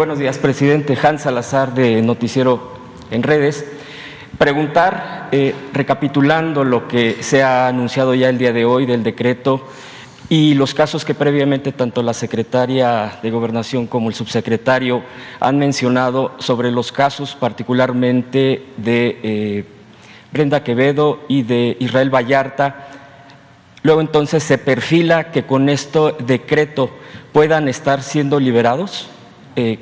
Buenos días, presidente. Hans Salazar, de Noticiero en Redes. Preguntar, recapitulando lo que se ha anunciado ya el día de hoy del decreto y los casos que previamente tanto la secretaria de Gobernación como el subsecretario han mencionado sobre los casos particularmente de Brenda Quevedo y de Israel Vallarta. Luego entonces se perfila que con este decreto puedan estar siendo liberados.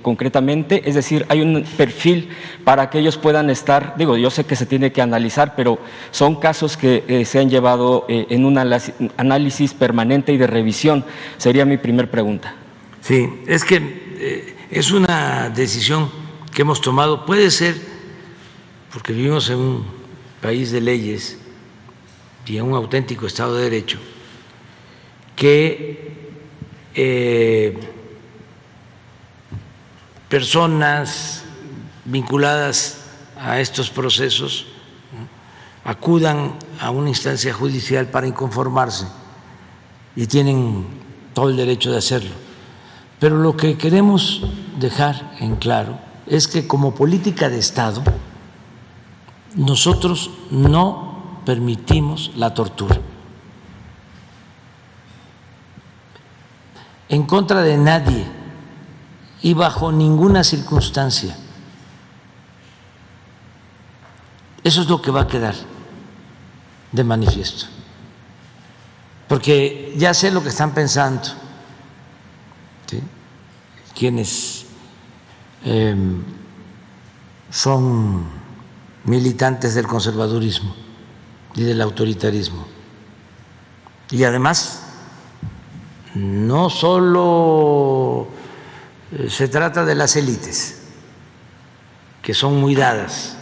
Concretamente, es decir, hay un perfil para que ellos puedan estar, yo sé que se tiene que analizar, pero son casos que se han llevado en un análisis permanente y de revisión. Sería mi primer pregunta. Sí, es que es una decisión que hemos tomado, puede ser porque vivimos en un país de leyes y en un auténtico Estado de Derecho, que personas vinculadas a estos procesos acudan a una instancia judicial para inconformarse y tienen todo el derecho de hacerlo. Pero lo que queremos dejar en claro es que como política de Estado nosotros no permitimos la tortura. En contra de nadie y bajo ninguna circunstancia. Eso es lo que va a quedar de manifiesto. Porque ya sé lo que están pensando, ¿sí?, quienes son militantes del conservadurismo y del autoritarismo. Y además, no solo se trata de las élites, que son muy dadas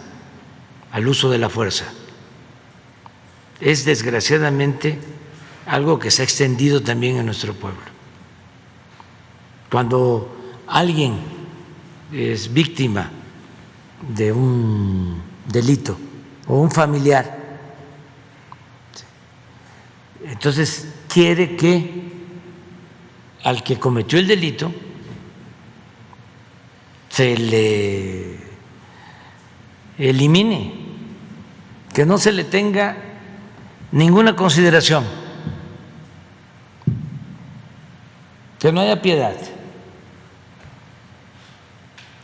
al uso de la fuerza. Es desgraciadamente algo que se ha extendido también en nuestro pueblo. Cuando alguien es víctima de un delito o un familiar, entonces quiere que al que cometió el delito se le elimine, que no se le tenga ninguna consideración, que no haya piedad.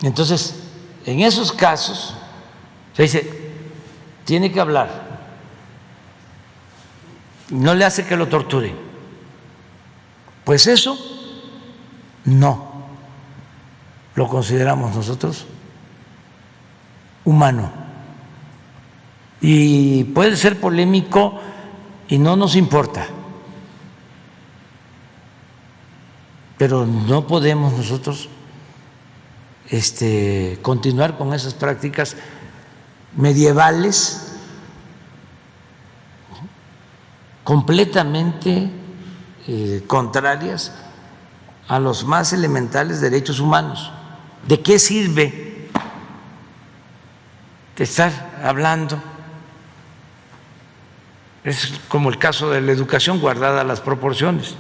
Entonces, en esos casos se dice, tiene que hablar, no le hace que lo torture. Pues eso no lo consideramos nosotros humano. Y puede ser polémico y no nos importa, pero no podemos nosotros continuar con esas prácticas medievales completamente contrarias a los más elementales derechos humanos. ¿De qué sirve estar hablando? Es como el caso de la educación, guardada las proporciones,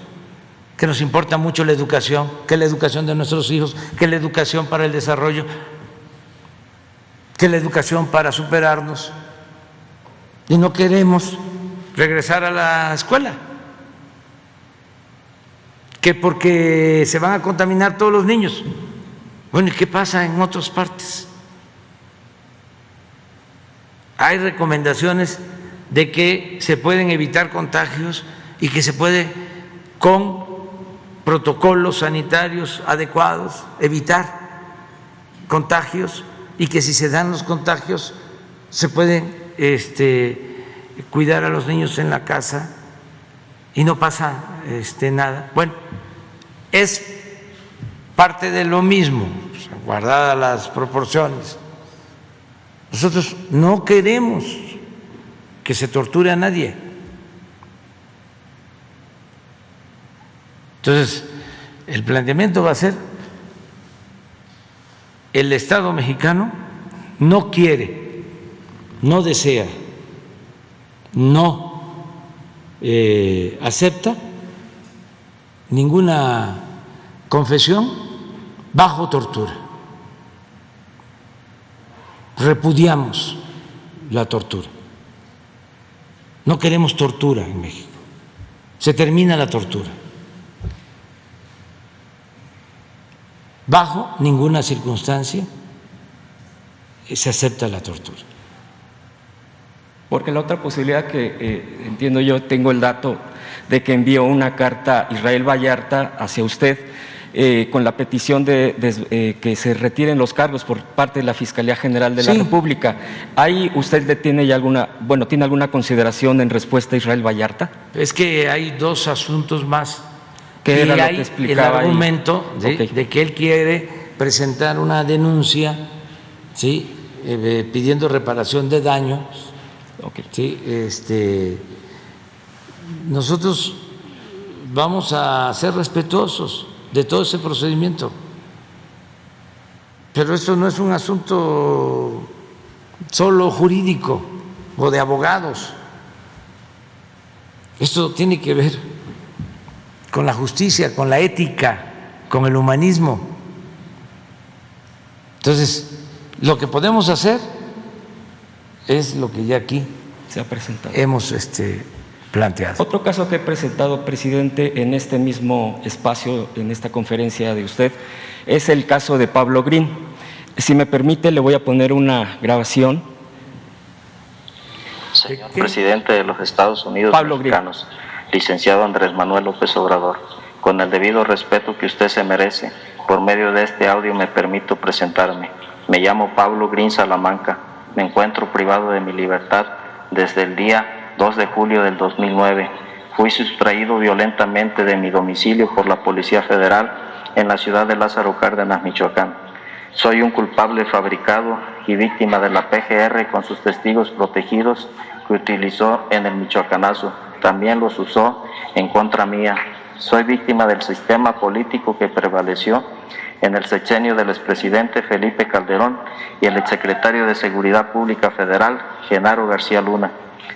que nos importa mucho la educación, que la educación de nuestros hijos, que la educación para el desarrollo, que la educación para superarnos, y no queremos regresar a la escuela, que porque se van a contaminar todos los niños. Bueno, ¿y qué pasa en otras partes? Hay recomendaciones de que se pueden evitar contagios y que se puede, con protocolos sanitarios adecuados, evitar contagios, y que si se dan los contagios se pueden cuidar a los niños en la casa y no pasa nada. Bueno, es parte de lo mismo, guardadas las proporciones. Nosotros no queremos que se torture a nadie. Entonces, el planteamiento va a ser: el Estado mexicano no quiere, no desea, no acepta ninguna confesión bajo tortura. repudiamos la tortura. No queremos tortura en México. Se termina la tortura. Bajo ninguna circunstancia se acepta la tortura. Porque la otra posibilidad que entiendo yo, tengo el dato de que envió una carta Israel Vallarta hacia usted con la petición de que se retiren los cargos por parte de la Fiscalía General de la República. ¿Ahí usted tiene ya tiene alguna consideración en respuesta a Israel Vallarta? Es que hay dos asuntos más. ¿Qué era lo hay que explicaba el argumento ahí? de que él quiere presentar una denuncia, ¿sí? Pidiendo reparación de daños. Okay. Sí, nosotros vamos a ser respetuosos de todo ese procedimiento, pero esto no es un asunto solo jurídico o de abogados. Esto tiene que ver con la justicia, con la ética, con el humanismo. Entonces, lo que podemos hacer es lo que ya aquí se ha presentado. Hemos planteado. Otro caso que he presentado, presidente, en este mismo espacio, en esta conferencia de usted, es el caso de Pablo Green. Si me permite, le voy a poner una grabación. Señor presidente de los Estados Unidos Pablo mexicanos, licenciado Andrés Manuel López Obrador, con el debido respeto que usted se merece, por medio de este audio me permito presentarme. Me llamo Pablo Green Salamanca. Me encuentro privado de mi libertad desde el día 2 de julio del 2009. Fui sustraído violentamente de mi domicilio por la Policía Federal en la ciudad de Lázaro Cárdenas, Michoacán. Soy un culpable fabricado y víctima de la PGR con sus testigos protegidos que utilizó en el Michoacanazo. También los usó en contra mía. Soy víctima del sistema político que prevaleció en el sexenio del expresidente Felipe Calderón y el exsecretario de Seguridad Pública Federal, Genaro García Luna.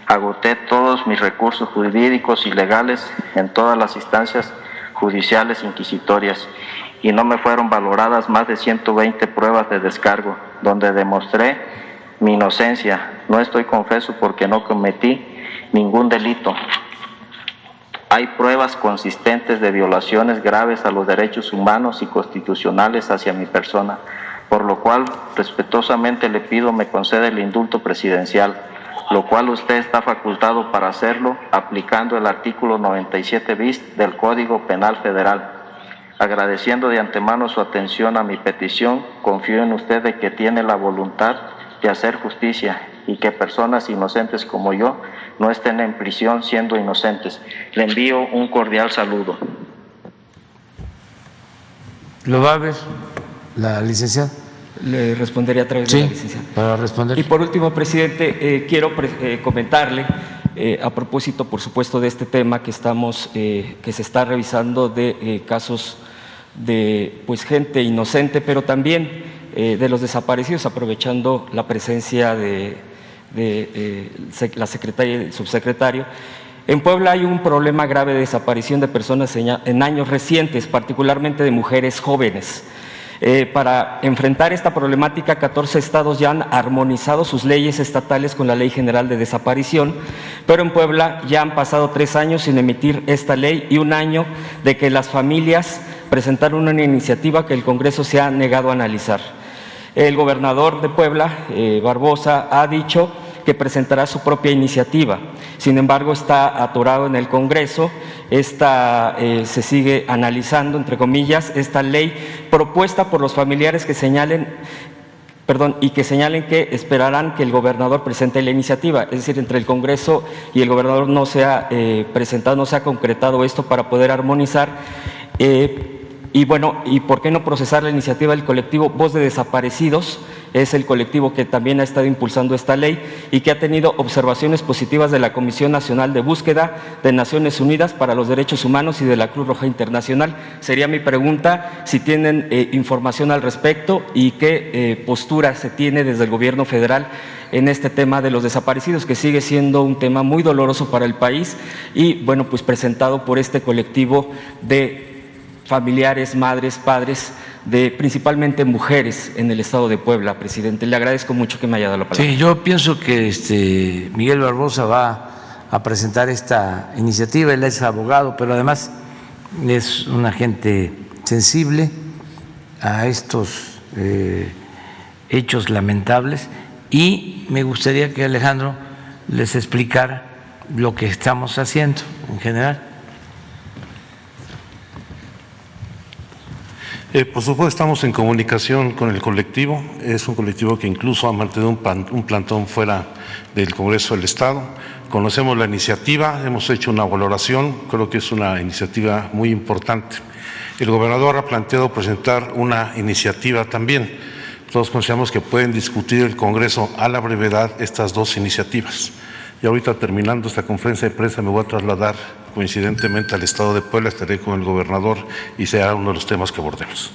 Agoté todos mis recursos jurídicos y legales en todas las instancias judiciales inquisitorias y no me fueron valoradas más de 120 pruebas de descargo, donde demostré mi inocencia. No estoy confeso porque no cometí ningún delito. Hay pruebas consistentes de violaciones graves a los derechos humanos y constitucionales hacia mi persona, por lo cual respetuosamente le pido me conceda el indulto presidencial, lo cual usted está facultado para hacerlo aplicando el artículo 97 bis del Código Penal Federal. Agradeciendo de antemano su atención a mi petición, confío en usted de que tiene la voluntad de hacer justicia y que personas inocentes como yo no estén en prisión siendo inocentes. Le envío un cordial saludo. ¿Lo va a ver la licenciada? Le responderé a través de la licenciada. Para responder. Y por último, presidente, quiero comentarle, a propósito, por supuesto, de este tema que se está revisando de casos de gente inocente, pero también de los desaparecidos, aprovechando la presencia de la secretaria y el subsecretario. En Puebla hay un problema grave de desaparición de personas en años recientes, particularmente de mujeres jóvenes. Para enfrentar esta problemática, 14 estados ya han armonizado sus leyes estatales con la Ley General de Desaparición, pero en Puebla ya han pasado 3 años sin emitir esta ley y 1 año de que las familias presentaron una iniciativa que el Congreso se ha negado a analizar. El gobernador de Puebla, Barbosa, ha dicho que presentará su propia iniciativa. Sin embargo, está atorado en el Congreso. Se sigue analizando, entre comillas, esta ley propuesta por los familiares que señalen que esperarán que el gobernador presente la iniciativa. Es decir, entre el Congreso y el gobernador no se ha presentado, no se ha concretado esto para poder armonizar. Y ¿por qué no procesar la iniciativa del colectivo Voz de Desaparecidos? Es el colectivo que también ha estado impulsando esta ley y que ha tenido observaciones positivas de la Comisión Nacional de Búsqueda de Naciones Unidas para los Derechos Humanos y de la Cruz Roja Internacional. Sería mi pregunta si tienen información al respecto y qué postura se tiene desde el gobierno federal en este tema de los desaparecidos, que sigue siendo un tema muy doloroso para el país y, presentado por este colectivo de familiares, madres, padres de principalmente mujeres en el estado de Puebla, presidente. Le agradezco mucho que me haya dado la palabra. Sí, yo pienso que Miguel Barbosa va a presentar esta iniciativa. Él es abogado, pero además es una gente sensible a estos hechos lamentables, y me gustaría que Alejandro les explicara lo que estamos haciendo en general. Por supuesto, estamos en comunicación con el colectivo. Es un colectivo que incluso ha mantenido un plantón fuera del Congreso del Estado. Conocemos la iniciativa, hemos hecho una valoración, creo que es una iniciativa muy importante. El gobernador ha planteado presentar una iniciativa también. Todos consideramos que pueden discutir el Congreso a la brevedad estas dos iniciativas. Y ahorita, terminando esta conferencia de prensa, me voy a trasladar coincidentemente al estado de Puebla, estaré con el gobernador y será uno de los temas que abordemos.